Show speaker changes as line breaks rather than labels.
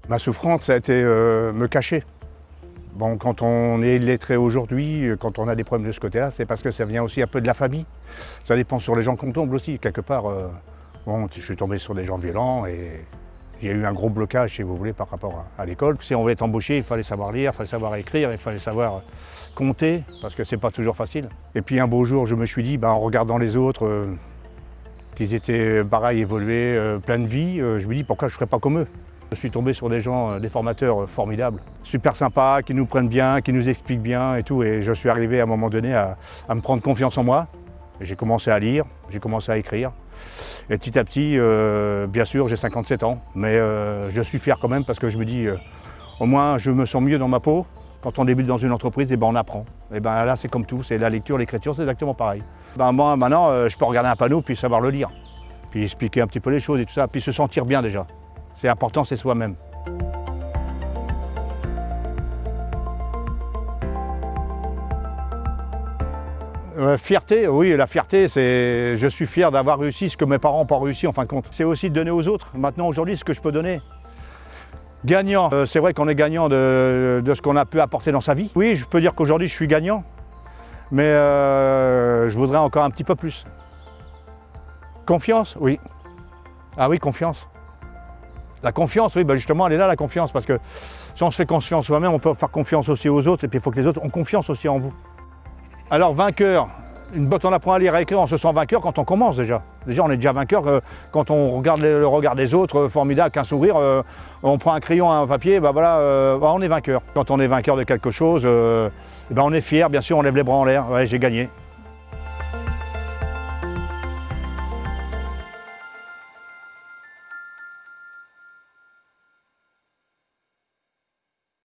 Ma souffrance, ça a été me cacher. Bon, quand on est illettré aujourd'hui, quand on a des problèmes de ce côté-là, c'est parce que ça vient aussi un peu de la famille. Ça dépend sur les gens qu'on tombe aussi. Quelque part, bon, je suis tombé sur des gens violents et il y a eu un gros blocage, si vous voulez, par rapport à l'école. Si on voulait être embauché, il fallait savoir lire, il fallait savoir écrire, il fallait savoir compter, parce que c'est pas toujours facile. Et puis un beau jour, je me suis dit, en regardant les autres, qu'ils étaient pareil, évolués, plein de vie, je me dis pourquoi je ne ferais pas comme eux. Je suis tombé sur des gens, des formateurs formidables, super sympas, qui nous prennent bien, qui nous expliquent bien et tout. Et je suis arrivé à un moment donné à me prendre confiance en moi. J'ai commencé à lire, j'ai commencé à écrire. Et petit à petit, bien sûr, j'ai 57 ans, mais je suis fier quand même parce que je me dis, au moins je me sens mieux dans ma peau. Quand on débute dans une entreprise, on apprend. Et là, c'est comme tout, c'est la lecture, l'écriture, c'est exactement pareil. Moi, maintenant, je peux regarder un panneau puis savoir le lire. Puis expliquer un petit peu les choses et tout ça, puis se sentir bien déjà. C'est important, c'est soi-même. Fierté, oui, la fierté, c'est je suis fier d'avoir réussi ce que mes parents n'ont pas réussi en fin de compte. C'est aussi de donner aux autres. Maintenant, aujourd'hui, ce que je peux donner. Gagnant, c'est vrai qu'on est gagnant de ce qu'on a pu apporter dans sa vie. Oui, je peux dire qu'aujourd'hui, je suis gagnant, mais je voudrais encore un petit peu plus. Confiance, oui. Ah oui, confiance. La confiance, oui, justement, elle est là, la confiance, parce que si on se fait confiance soi-même, on peut faire confiance aussi aux autres, et puis il faut que les autres ont confiance aussi en vous. Alors, vainqueur, quand on apprend à lire et à écrire, on se sent vainqueur quand on commence déjà. Déjà, on est déjà vainqueur quand on regarde le regard des autres, formidable, qu'un sourire, on prend un crayon, un papier, on est vainqueur. Quand on est vainqueur de quelque chose, on est fier, bien sûr, on lève les bras en l'air, ouais, j'ai gagné.